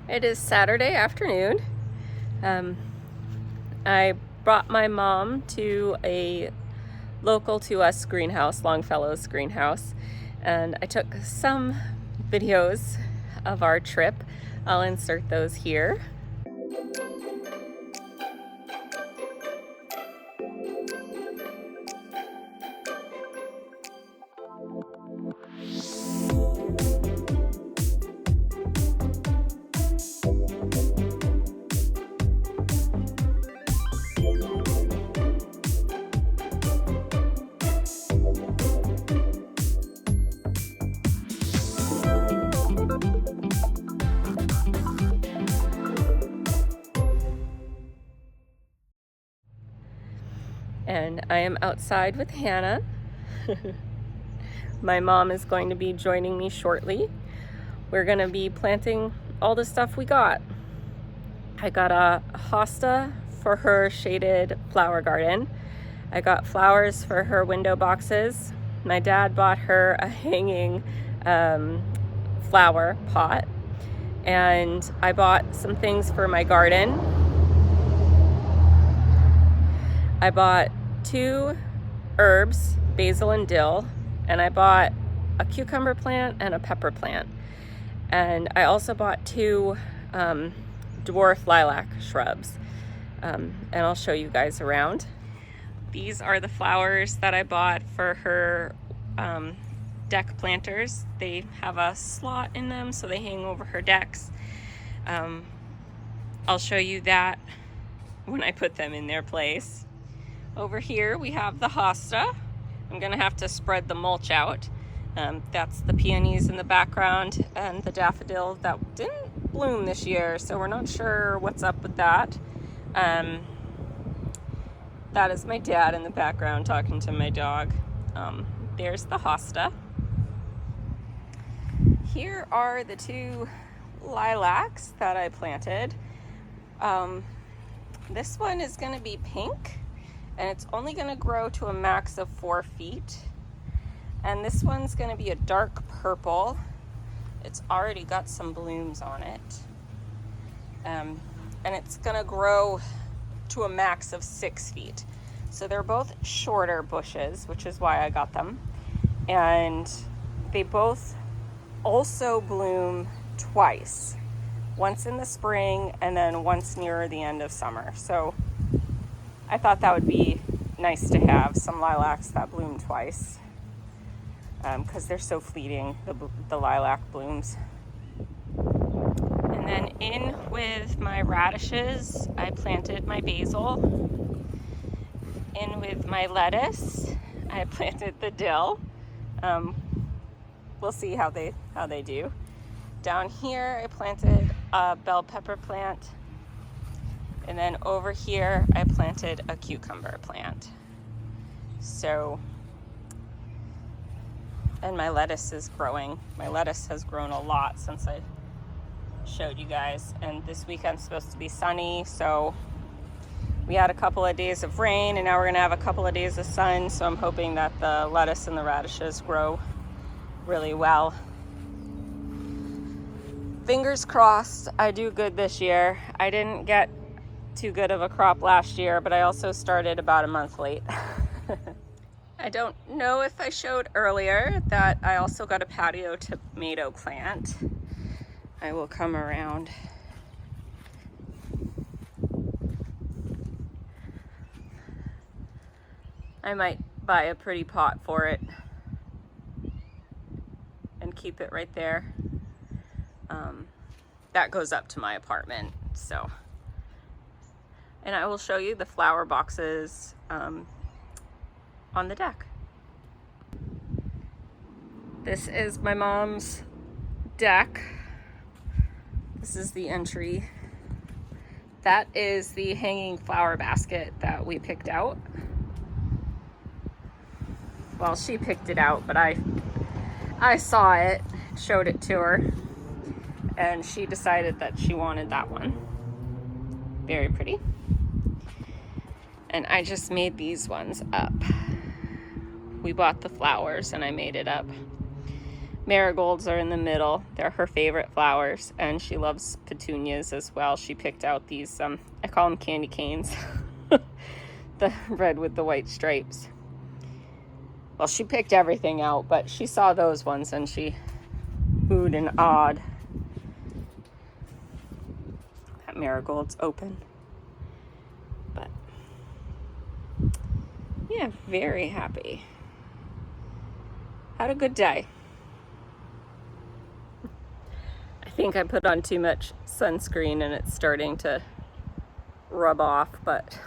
It is Saturday afternoon. I brought my mom to a local to us greenhouse, Longfellow's greenhouse, and I took some videos of our trip. I'll insert those here. And I am outside with Hannah. My mom is going to be joining me shortly. We're going to be planting all the stuff we got. I got a hosta for her shaded flower garden. I got flowers for her window boxes. My dad bought her a hanging flower pot. And I bought some things for my garden. I bought 2 herbs, basil and dill, and I bought a cucumber plant and a pepper plant. And I also bought 2 dwarf lilac shrubs. And I'll show you guys around. These are the flowers that I bought for her deck planters. They have a slot in them, so they hang over her decks. I'll show you that when I put them in their place. Over here we have the hosta. I'm gonna have to spread the mulch out. That's the peonies in the background and the daffodil that didn't bloom this year, so we're not sure what's up with that. That is my dad in the background talking to my dog. There's the hosta. Here are the 2 lilacs that I planted. This one is gonna be pink, and it's only going to grow to a max of 4 feet. And this one's going to be a dark purple. It's already got some blooms on it. And it's going to grow to a max of 6 feet. So they're both shorter bushes, which is why I got them. And they both also bloom twice. Once in the spring and then once near the end of summer. So I thought that would be nice to have some lilacs that bloom twice, because they're so fleeting, the lilac blooms. And then in with my radishes, I planted my basil. In with my lettuce, I planted the dill. We'll see how they do. Down here, I planted a bell pepper plant. And then over here, I planted a cucumber plant. So, and my lettuce is growing. My lettuce has grown a lot since I showed you guys. And this weekend's supposed to be sunny, so we had a couple of days of rain, and now we're gonna have a couple of days of sun. So I'm hoping that the lettuce and the radishes grow really well. Fingers crossed I do good this year. I didn't get too good of a crop last year, but I also started about a month late. I don't know if I showed earlier that I also got a patio tomato plant. I will come around. I might buy a pretty pot for it and keep it right there. That goes up to my apartment, so. And I will show you the flower boxes on the deck. This is my mom's deck. This is the entry. That is the hanging flower basket that we picked out. Well, she picked it out, but I saw it, showed it to her, and she decided that she wanted that one. Very pretty. And I just made these ones up. We bought the flowers and I made it up. Marigolds are in the middle. They're her favorite flowers, and she loves petunias as well. She picked out these, I call them candy canes, the red with the white stripes. Well, she picked everything out, but she saw those ones and she oohed and awed. That marigold's open. But yeah, very happy. Had a good day. I think I put on too much sunscreen and it's starting to rub off, but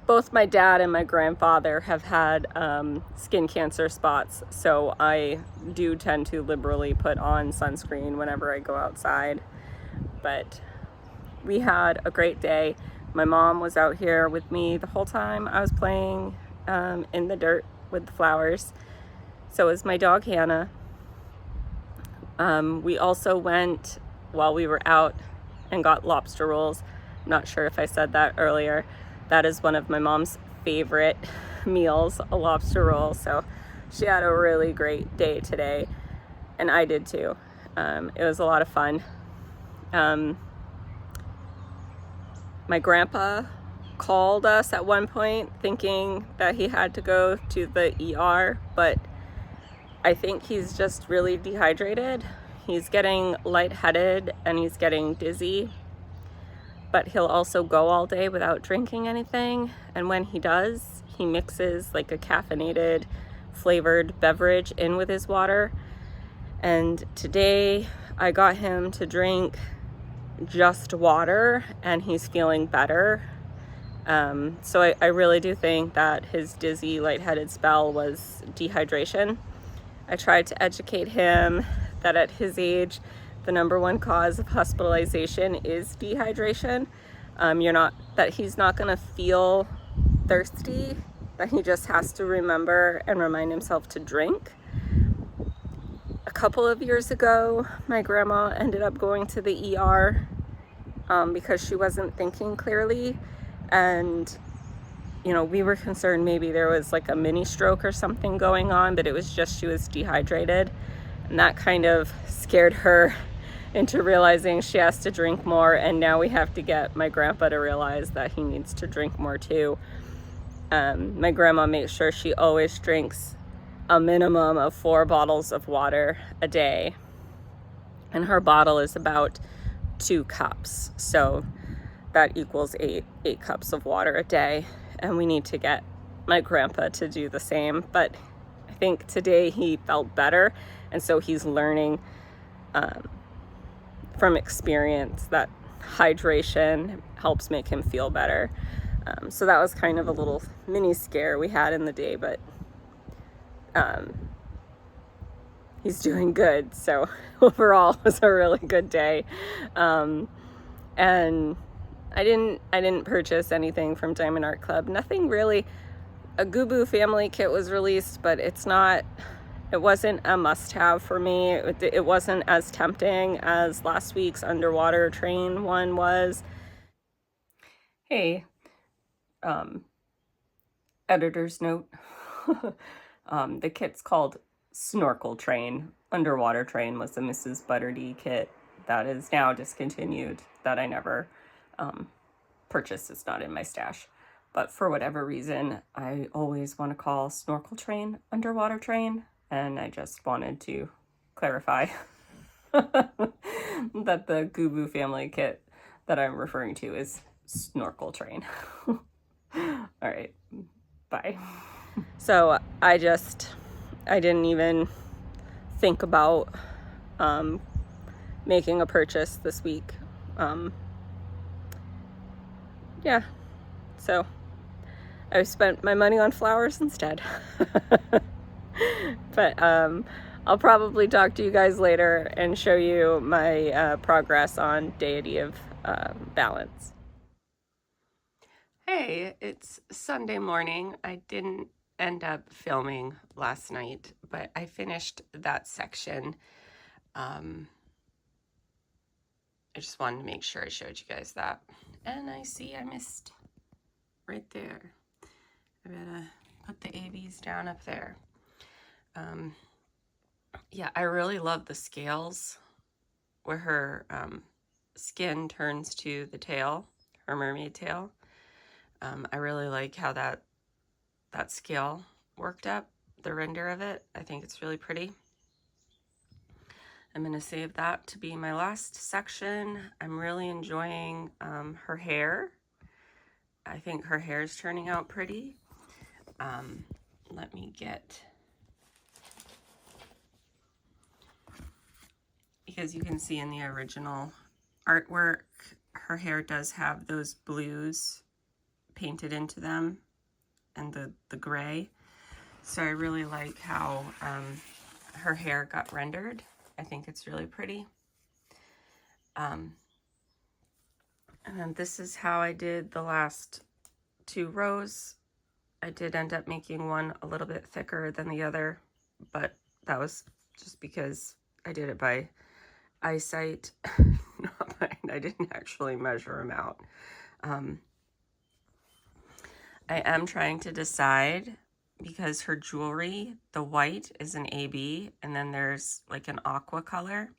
both my dad and my grandfather have had skin cancer spots, so I do tend to liberally put on sunscreen whenever I go outside. But we had a great day. My mom was out here with me the whole time I was playing in the dirt with the flowers. So was my dog Hannah. We also went, while we were out, and got lobster rolls. I'm not sure if I said that earlier. That is one of my mom's favorite meals, a lobster roll. So she had a really great day today, and I did too. It was a lot of fun. My grandpa called us at one point thinking that he had to go to the ER, but I think he's just really dehydrated. He's getting lightheaded and he's getting dizzy, but he'll also go all day without drinking anything. And when he does, he mixes like a caffeinated flavored beverage in with his water. And today I got him to drink just water and he's feeling better. So I really do think that his dizzy, lightheaded spell was dehydration. I tried to educate him that at his age, the #1 cause of hospitalization is dehydration. That he's not gonna feel thirsty, that he just has to remember and remind himself to drink. A couple of years ago, my grandma ended up going to the ER because she wasn't thinking clearly, and we were concerned maybe there was like a mini stroke or something going on, but it was just she was dehydrated, and that kind of scared her into realizing she has to drink more. And now we have to get my grandpa to realize that he needs to drink more too. My grandma makes sure she always drinks a minimum of 4 bottles of water a day, and her bottle is about 2 cups, so that equals 8 cups of water a day. And we need to get my grandpa to do the same. But I think today he felt better, and so he's learning from experience that hydration helps make him feel better. So that was kind of a little mini scare we had in the day, but he's doing good. So overall, it was a really good day. And I didn't purchase anything from Diamond Art Club. Nothing really. A Gubu family kit was released, but it wasn't a must-have for me. It wasn't as tempting as last week's Underwater Train one was. Hey, editor's note. The kit's called Snorkel Train. Underwater Train was the Mrs. Butterdy kit that is now discontinued, that I never purchased. It's not in my stash. But for whatever reason, I always want to call Snorkel Train Underwater Train, and I just wanted to clarify that the Gubu family kit that I'm referring to is Snorkel Train. All right, bye. So I didn't even think about making a purchase this week. Yeah, so I spent my money on flowers instead. But I'll probably talk to you guys later and show you my progress on Deity of Balance. Hey, it's Sunday morning. I didn't end up filming last night, but I finished that section. I just wanted to make sure I showed you guys that. And I see I missed right there. I gotta put the ABs down up there. Yeah, I really love the scales where her skin turns to the tail, her mermaid tail. I really like how that scale worked up, the render of it. I think it's really pretty. I'm going to save that to be my last section. I'm really enjoying her hair. I think her hair is turning out pretty. Let me get, because you can see in the original artwork, her hair does have those blues painted into them and the gray. So I really like how her hair got rendered. I think it's really pretty. And then this is how I did the last 2 rows. I did end up making one a little bit thicker than the other, but that was just because I did it by eyesight. I didn't actually measure them out. I am trying to decide, because her jewelry, the white is an AB, and then there's like an aqua color.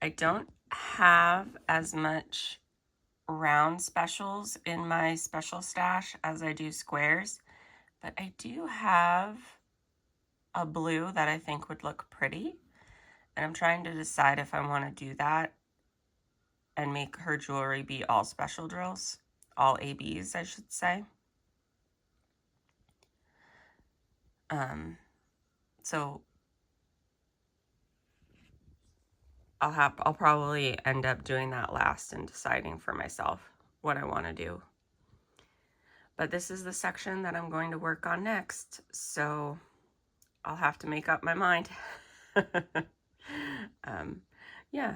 I don't have as much round specials in my special stash as I do squares, but I do have a blue that I think would look pretty, and I'm trying to decide if I want to do that and make her jewelry be all special drills, all ABs, I should say. So I'll probably end up doing that last and deciding for myself what I want to do. But this is the section that I'm going to work on next, so I'll have to make up my mind. Yeah.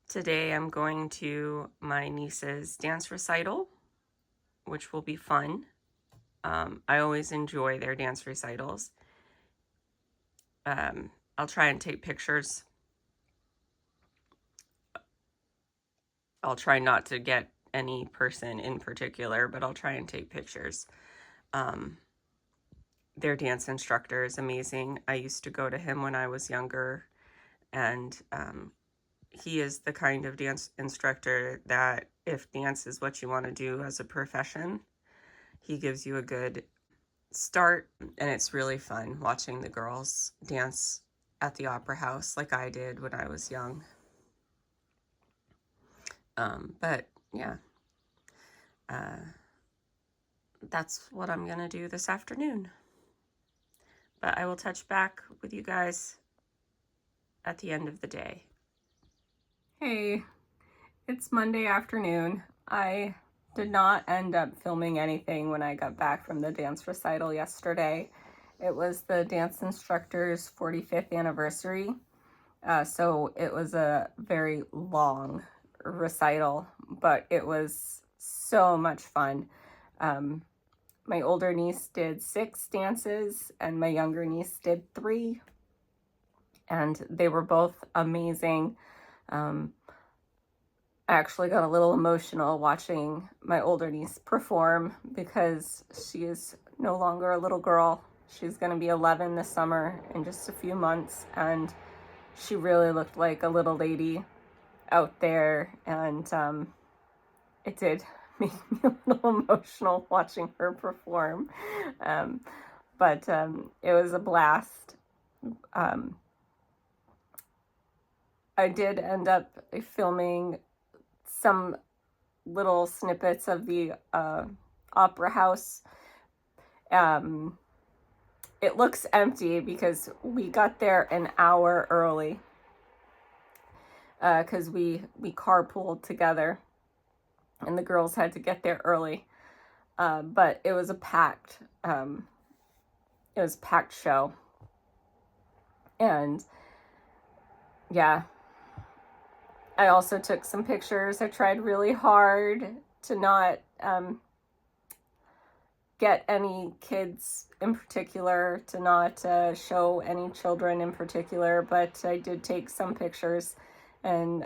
Today I'm going to my niece's dance recital, which will be fun. I always enjoy their dance recitals. I'll try and take pictures. I'll try not to get any person in particular, but I'll try and take pictures. Their dance instructor is amazing. I used to go to him when I was younger, and he is the kind of dance instructor that if dance is what you want to do as a profession, he gives you a good start, and it's really fun watching the girls dance at the Opera House like I did when I was young. But yeah, that's what I'm gonna do this afternoon. But I will touch back with you guys at the end of the day. Hey, it's Monday afternoon. I did not end up filming anything when I got back from the dance recital yesterday. It was the dance instructor's 45th anniversary, so it was a very long recital, but it was so much fun. My older niece did 6 dances and my younger niece did 3, and they were both amazing. I actually got a little emotional watching my older niece perform because she is no longer a little girl. She's going to be 11 this summer in just a few months, and she really looked like a little lady out there, and it did make me a little emotional watching her perform, but it was a blast. I did end up filming some little snippets of the Opera House. It looks empty because we got there an hour early because we carpooled together and the girls had to get there early. But it was a packed show. And yeah, I also took some pictures. I tried really hard to not get any kids in particular, to not show any children in particular, but I did take some pictures, and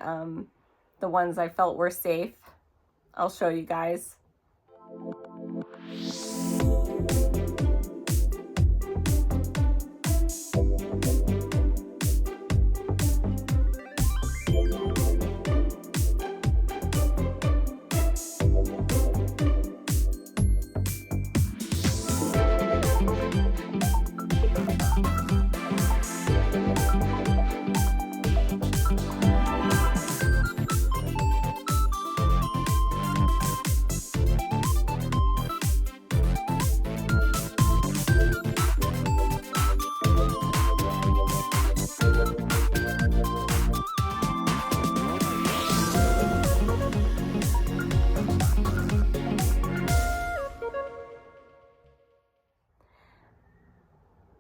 the ones I felt were safe, I'll show you guys.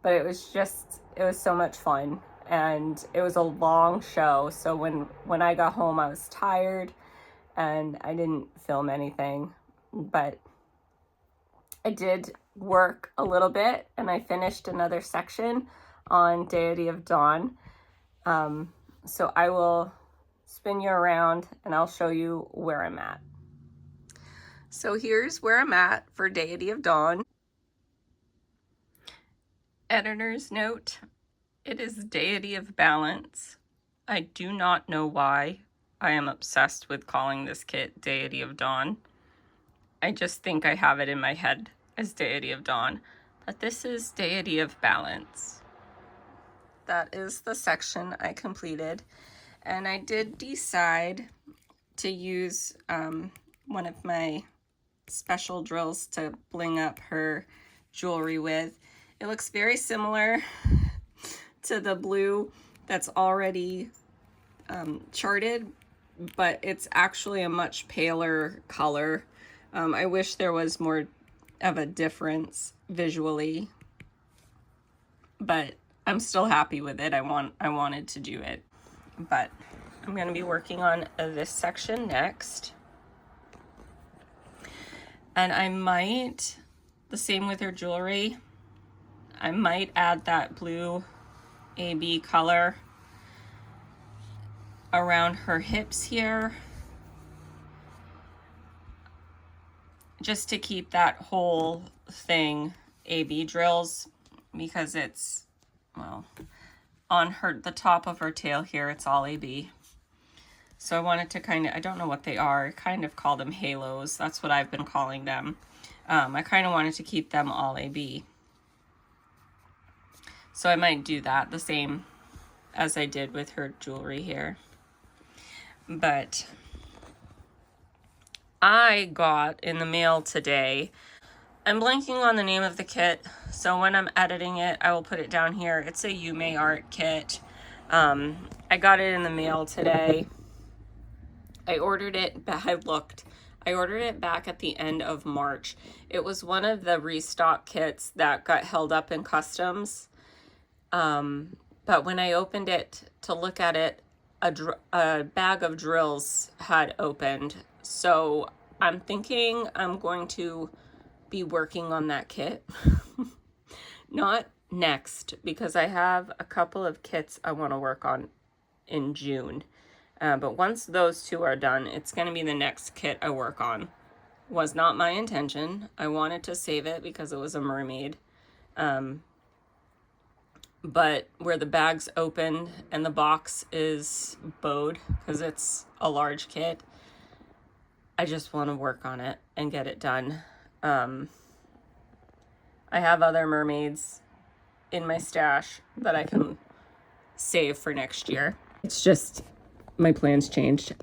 but it was so much fun. And it was a long show, so when I got home, I was tired and I didn't film anything, but I did work a little bit, and I finished another section on Deity of Dawn. So I will spin you around and I'll show you where I'm at. So here's where I'm at for Deity of Dawn. Editor's note: it is Deity of Balance. I do not know why I am obsessed with calling this kit Deity of Dawn. I just think I have it in my head as Deity of Dawn, but this is Deity of Balance. That is the section I completed, and I did decide to use one of my special drills to bling up her jewelry with. It looks very similar to the blue that's already charted, but it's actually a much paler color. I wish there was more of a difference visually, but I'm still happy with it. I wanted to do it, but I'm going to be working on this section next. And I might, the same with her jewelry, I might add that blue AB color around her hips here, just to keep that whole thing AB drills, because it's, well, on the top of her tail here, it's all AB. So I wanted to kind of, I don't know what they are, I kind of call them halos. That's what I've been calling them. I kind of wanted to keep them all AB. So I might do that the same as I did with her jewelry here. But I got in the mail today, I'm blanking on the name of the kit, so when I'm editing it, I will put it down here. It's a Yume Art kit. I got it in the mail today. I ordered it back at the end of March. It was one of the restock kits that got held up in customs. But when I opened it to look at it, a bag of drills had opened. So I'm thinking I'm going to be working on that kit. Not next, because I have a couple of kits I want to work on in June. But once those two are done, it's going to be the next kit I work on. Was not my intention. I wanted to save it because it was a mermaid. But where the bag's opened and the box is bowed, because it's a large kit, I just want to work on it and get it done. I have other mermaids in my stash that I can save for next year. It's just, my plans changed.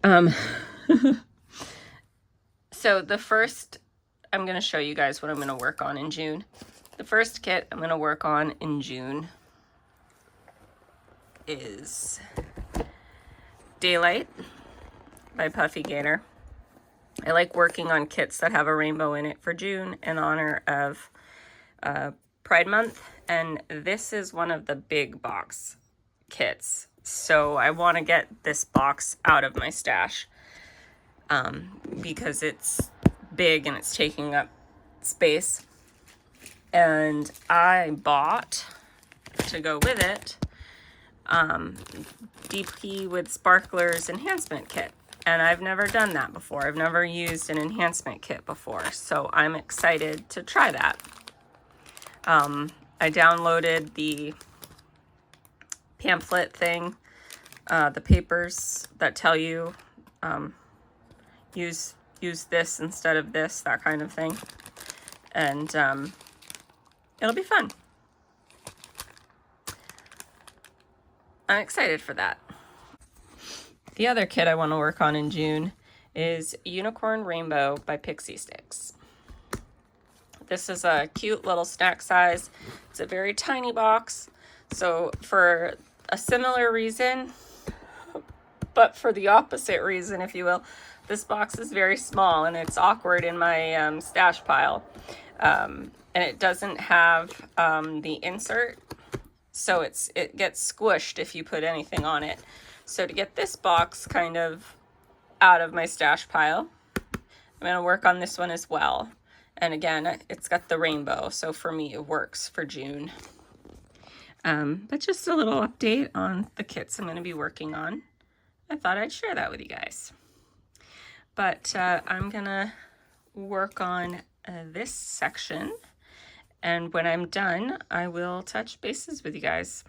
So the first, I'm going to show you guys what I'm going to work on in June. The first kit I'm going to work on in June is Daylight by Puffy Gator. I like working on kits that have a rainbow in it for June in honor of Pride Month, and this is one of the big box kits. So I want to get this box out of my stash because it's big and it's taking up space. And I bought, to go with it, DP with Sparklers enhancement kit. And I've never done that before. I've never used an enhancement kit before. So I'm excited to try that. I downloaded the pamphlet thing, the papers that tell you use this instead of this, that kind of thing. And it'll be fun. I'm excited for that. The other kit I want to work on in June is Unicorn Rainbow by Pixie Sticks. This is a cute little snack size. It's a very tiny box. So for a similar reason, but for the opposite reason, if you will, This box is very small and it's awkward in my stash pile. And it doesn't have the insert, so it gets squished if you put anything on it. So to get this box kind of out of my stash pile, I'm going to work on this one as well. And again, it's got the rainbow, so for me it works for June. But just a little update on the kits I'm going to be working on. I thought I'd share that with you guys. But I'm going to work on this section, and when I'm done, I will touch bases with you guys.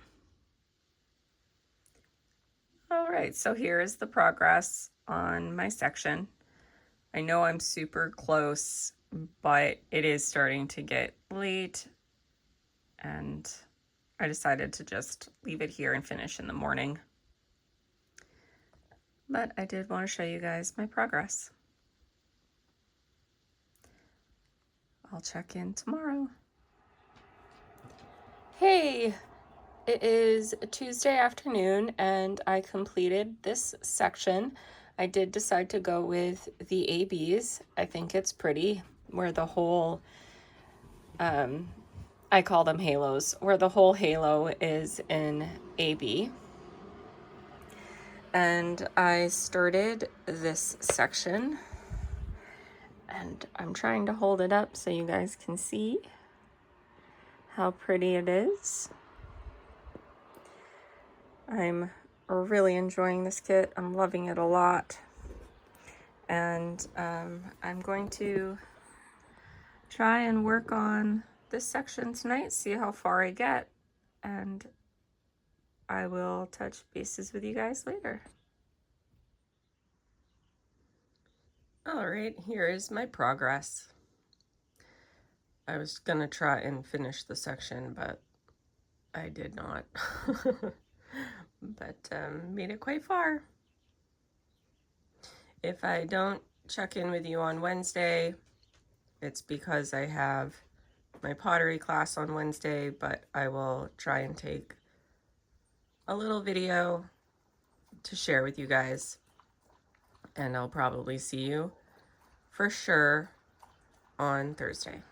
All right, so here is the progress on my section. I know I'm super close, but it is starting to get late, and I decided to just leave it here and finish in the morning. But I did want to show you guys my progress. I'll check in tomorrow. Hey, it is Tuesday afternoon and I completed this section. I did decide to go with the ABs. I think it's pretty, where the whole, I call them halos, where the whole halo is in AB. And I started this section, and I'm trying to hold it up so you guys can see how pretty it is. I'm really enjoying this kit. I'm loving it a lot. And I'm going to try and work on this section tonight, see how far I get, and I will touch bases with you guys later. All right, here is my progress. I was gonna try and finish the section, but I did not. But made it quite far. If I don't check in with you on Wednesday, it's because I have my pottery class on Wednesday, but I will try and take a little video to share with you guys, and I'll probably see you for sure on Thursday.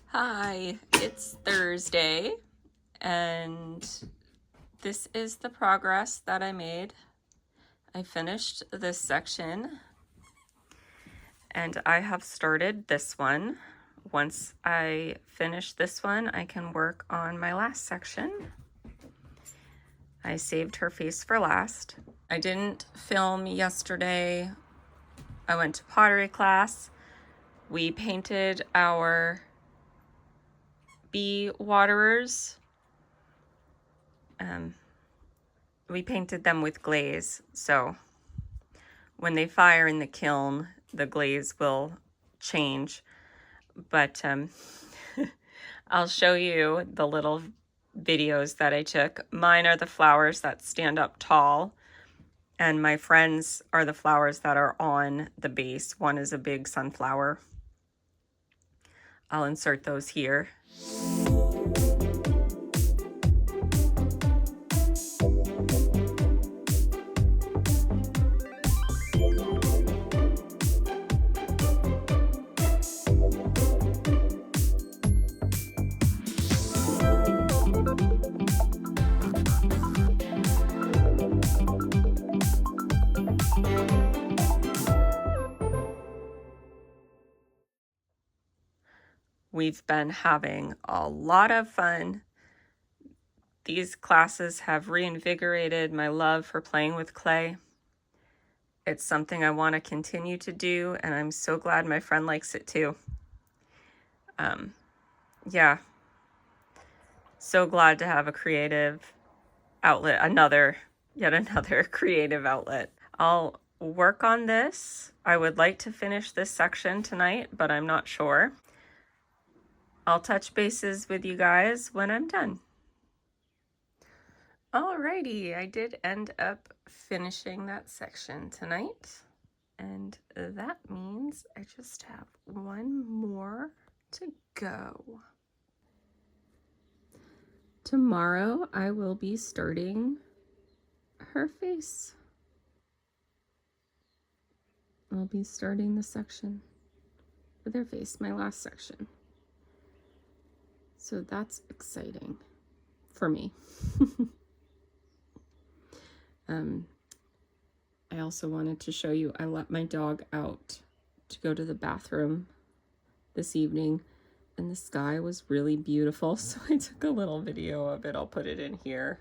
Hi, it's Thursday, and this is the progress that I made. I finished this section, and I have started this one. Once I finish this one, I can work on my last section. I saved her face for last. I didn't film yesterday. I went to pottery class. We painted our bee waterers. We painted them with glaze, so when they fire in the kiln, the glaze will change. But I'll show you the little videos that I took. Mine are the flowers that stand up tall, and my friends are the flowers that are on the base. One is a big sunflower. I'll insert those here. We've been having a lot of fun. These classes have reinvigorated my love for playing with clay. It's something I want to continue to do, and I'm so glad my friend likes it too. Yeah, so glad to have a creative outlet, yet another creative outlet. I'll work on this. I would like to finish this section tonight, but I'm not sure. I'll touch bases with you guys when I'm done. Alrighty, I did end up finishing that section tonight, and that means I just have one more to go. Tomorrow I will be starting her face. I'll be starting the section with their face, my last section. So that's exciting for me. I also wanted to show you, I let my dog out to go to the bathroom this evening, and the sky was really beautiful, so I took a little video of it. I'll put it in here.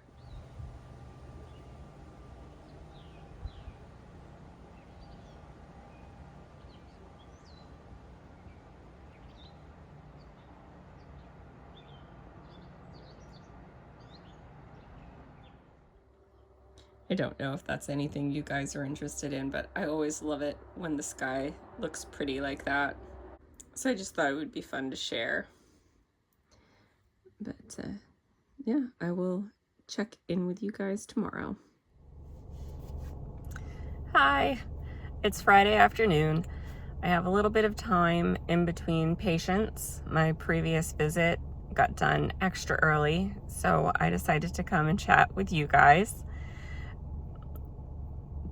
I don't know if that's anything you guys are interested in, but I always love it when the sky looks pretty like that. So I just thought it would be fun to share. But yeah, I will check in with you guys tomorrow. Hi, it's Friday afternoon. I have a little bit of time in between patients. My previous visit got done extra early, so I decided to come and chat with you guys.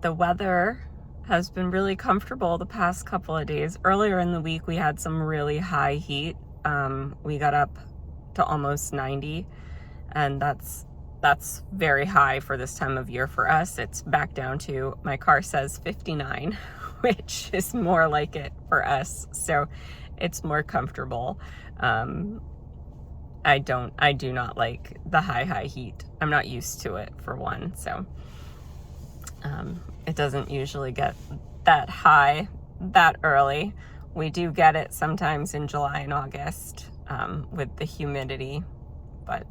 The weather has been really comfortable the past couple of days. Earlier in the week, we had some really high heat. We got up to almost 90, and that's very high for this time of year for us. It's back down to, my car says 59, which is more like it for us. So it's more comfortable. I do not like the high heat. I'm not used to it, for one. So it doesn't usually get that high that early. We do get it sometimes in July and August with the humidity, but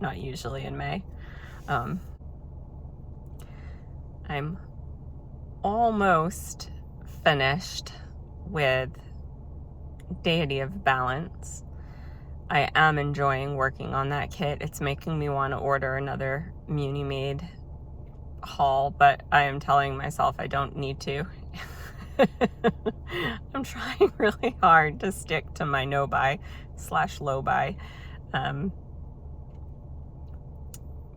not usually in May. I'm almost finished with Deity of Balance. I am enjoying working on that kit. It's making me want to order another Munimade haul, but I am telling myself I don't need to. I'm trying really hard to stick to my no-buy / low-buy.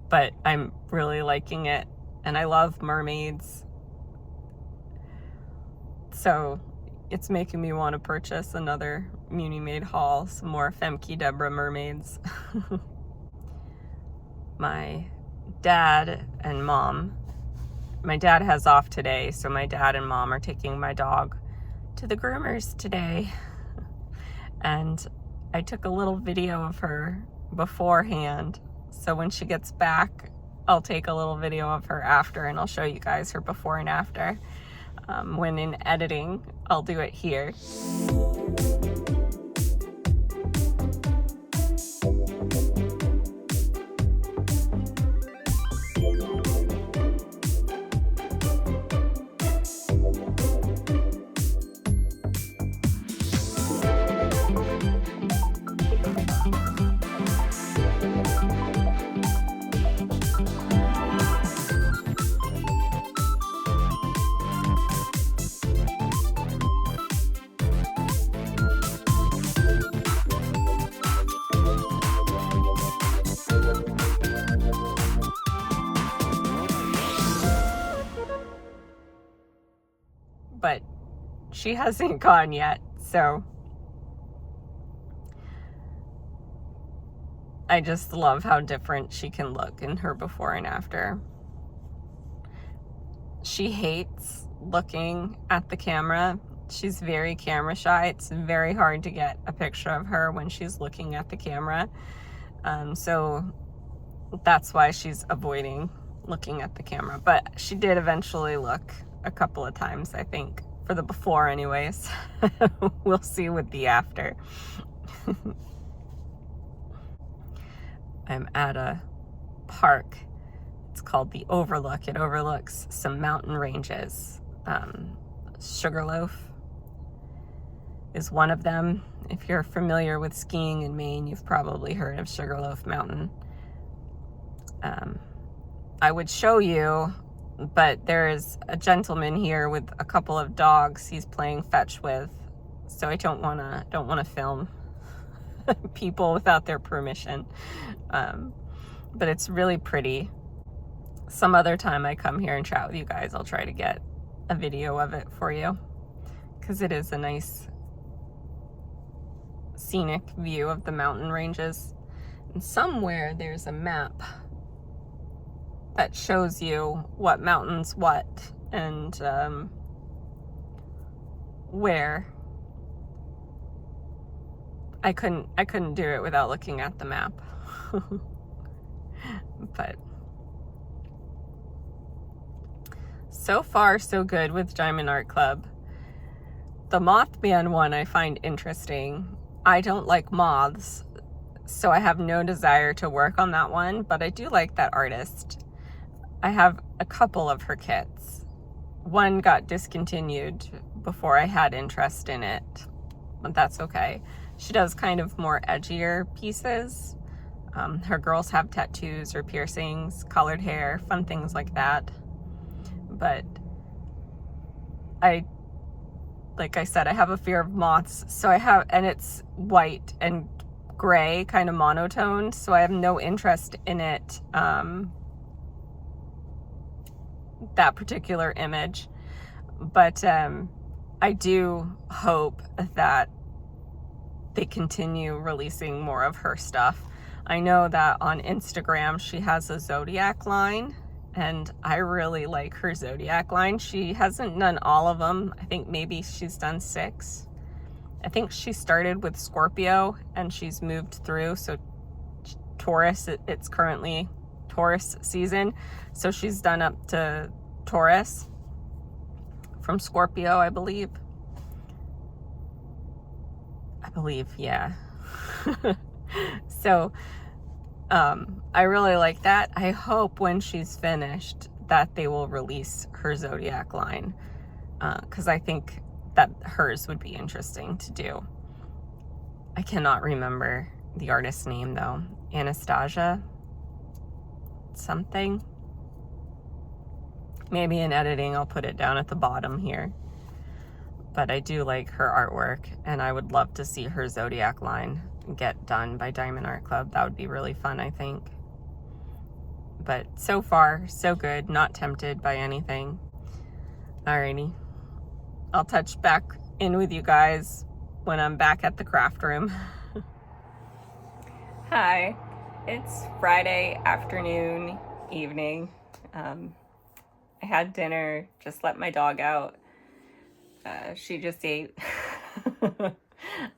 But I'm really liking it, and I love mermaids. So it's making me want to purchase another Munimade haul, some more Femke Deborah mermaids. My dad and mom, my dad has off today, so my dad and mom are taking my dog to the groomers today. And I took a little video of her beforehand, so when she gets back, I'll take a little video of her after, and I'll show you guys her before and after. When in editing, I'll do it here. But she hasn't gone yet, so I just love how different she can look in her before and after. She hates looking at the camera. She's very camera shy. It's very hard to get a picture of her when she's looking at the camera. So that's why she's avoiding looking at the camera. But she did eventually look a couple of times, I think, for the before anyways. We'll see with the after. I'm at a park. It's called the Overlook. It overlooks some mountain ranges. Sugarloaf is one of them. If you're familiar with skiing in Maine, you've probably heard of Sugarloaf Mountain. I would show you, but there is a gentleman here with a couple of dogs he's playing fetch with, so I don't want to film people without their permission. But it's really pretty. Some other time I come here and chat with you guys, I'll try to get a video of it for you. because it is a nice scenic view of the mountain ranges. And somewhere there's a map that shows you what mountains what and where. I couldn't do it without looking at the map. But so far so good with Diamond Art Club. The Mothman one I find interesting. I don't like moths, so I have no desire to work on that one, but I do like that artist. I have a couple of her kits. One got discontinued before I had interest in it, but that's okay. She does kind of more edgier pieces. Her girls have tattoos or piercings, colored hair, fun things like that. But like I said, I have a fear of moths, so and it's white and gray, kind of monotone, so I have no interest in it, that particular image. But I do hope that they continue releasing more of her stuff. I know that on Instagram she has a Zodiac line, and I really like her Zodiac line. She hasn't done all of them. I think maybe she's done 6. I think she started with Scorpio and she's moved through. So Taurus, it's currently Taurus season. So she's done up to Taurus from Scorpio, I believe. Yeah. So I really like that. I hope when she's finished that they will release her Zodiac line, because I think that hers would be interesting to do. I cannot remember the artist's name though. Anastasia something. Maybe in editing I'll put it down at the bottom here. But I do like her artwork, and I would love to see her Zodiac line get done by Diamond Art Club. That would be really fun, I think. But so far, so good. Not tempted by anything. Alrighty. I'll touch back in with you guys when I'm back at the craft room. Hi. It's Friday afternoon, evening. I had dinner, just let my dog out. She just ate.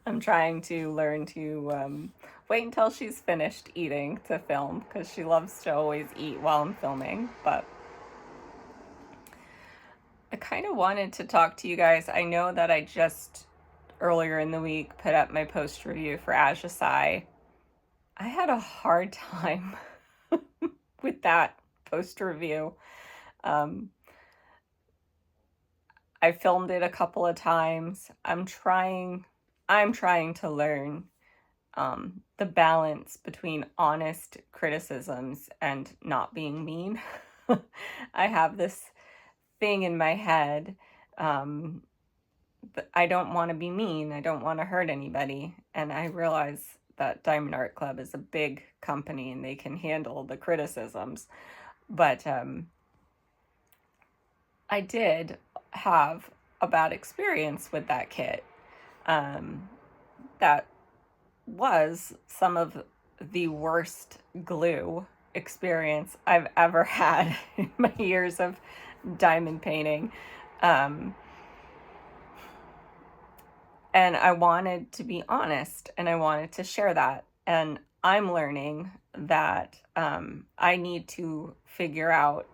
I'm trying to learn to wait until she's finished eating to film, because she loves to always eat while I'm filming. But I kind of wanted to talk to you guys. I know that I just earlier in the week put up my post review for Ajisai. I had a hard time with that post review. I filmed it a couple of times. I'm trying to learn the balance between honest criticisms and not being mean. I have this thing in my head. I don't want to be mean. I don't want to hurt anybody. And I realize that Diamond Art Club is a big company and they can handle the criticisms. But I did have a bad experience with that kit. That was some of the worst glue experience I've ever had in my years of diamond painting. And I wanted to be honest, and I wanted to share that. And I'm learning that I need to figure out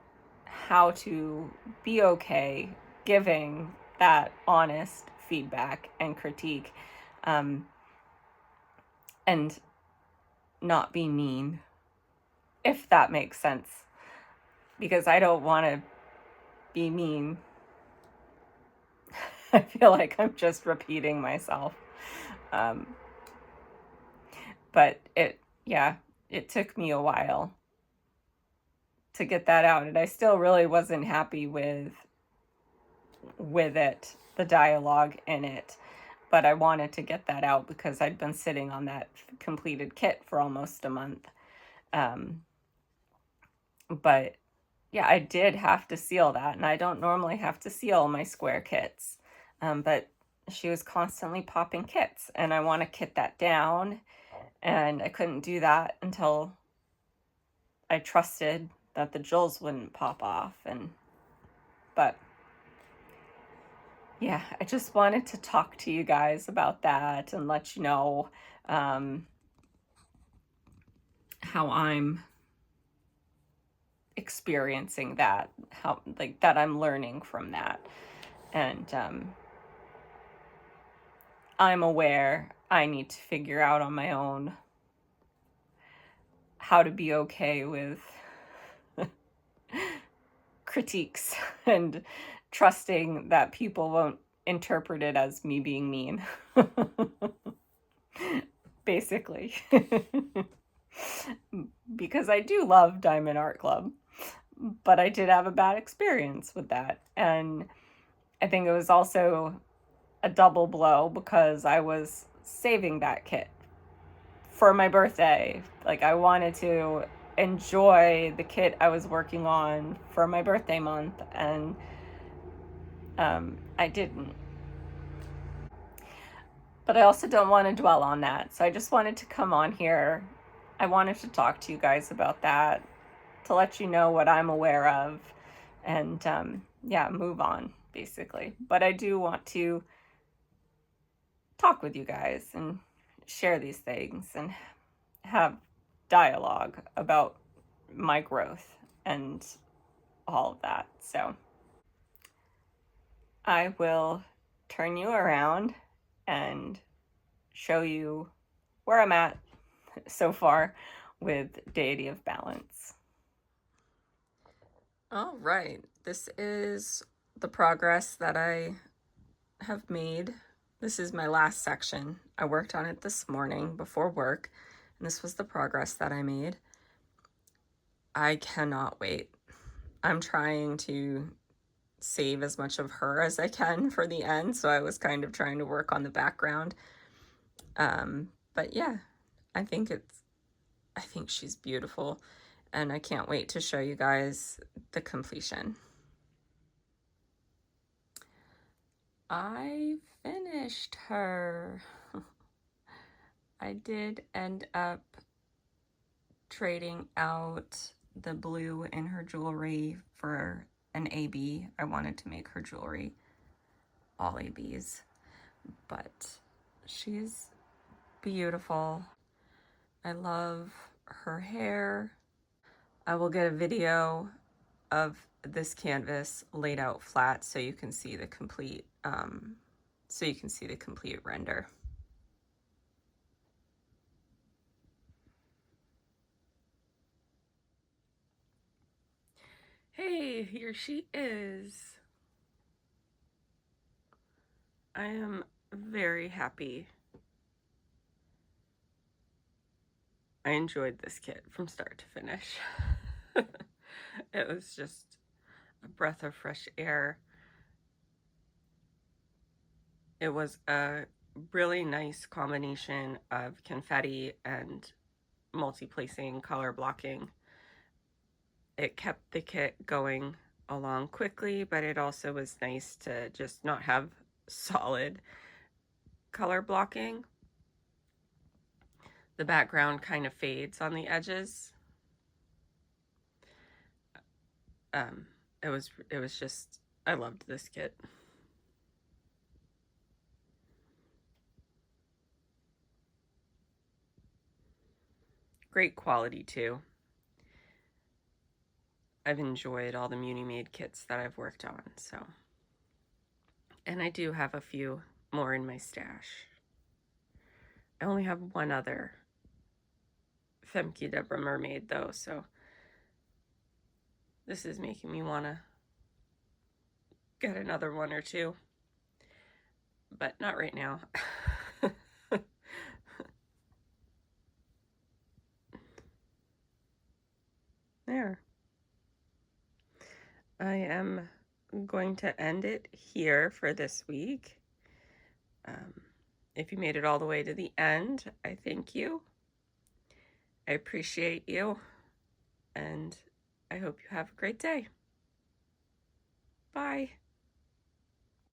how to be okay giving that honest feedback and critique, and not be mean, if that makes sense, because I don't want to be mean. I feel like I'm just repeating myself. But it took me a while to get that out, and I still really wasn't happy with it, the dialogue in it. But I wanted to get that out because I'd been sitting on that completed kit for almost a month. But yeah, I did have to seal that, and I don't normally have to seal my square kits. But she was constantly popping kits, and I want to kit that down, and I couldn't do that until I trusted that the jewels wouldn't pop off. But yeah, I just wanted to talk to you guys about that and let you know how I'm experiencing that, how like that I'm learning from that. And I'm aware I need to figure out on my own how to be okay with critiques and trusting that people won't interpret it as me being mean. Basically. Because I do love Diamond Art Club, but I did have a bad experience with that. And I think it was also a double blow because I was saving that kit for my birthday. Like, I wanted to enjoy the kit I was working on for my birthday month, and I didn't. But I also don't want to dwell on that. So I just wanted to come on here. I wanted to talk to you guys about that, to let you know what I'm aware of, and yeah, move on, basically. But I do want to talk with you guys and share these things and have dialogue about my growth and all of that. So I will turn you around and show you where I'm at so far with Deity of Balance. All right, this is the progress that I have made. This is my last section. I worked on it this morning before work, and this was the progress that I made. I cannot wait. I'm trying to save as much of her as I can for the end, so I was kind of trying to work on the background. But yeah, I think she's beautiful, and I can't wait to show you guys the completion. I finished her. I did end up trading out the blue in her jewelry for an AB. I wanted to make her jewelry all ABs, but she's beautiful. I love her hair. I will get a video of this canvas laid out flat so you can see the complete render. Hey, here she is. I am very happy. I enjoyed this kit from start to finish. It was just a breath of fresh air. It was a really nice combination of confetti and multi-placing color blocking. It kept the kit going along quickly, but it also was nice to just not have solid color blocking. The background kind of fades on the edges. It was just, I loved this kit. Great quality too. I've enjoyed all the Muni Made kits that I've worked on, so. And I do have a few more in my stash. I only have one other Femke Deborah mermaid though, so this is making me want to get another one or two, but not right now. There. I am going to end it here for this week. If you made it all the way to the end, I thank you. I appreciate you, and I hope you have a great day. Bye.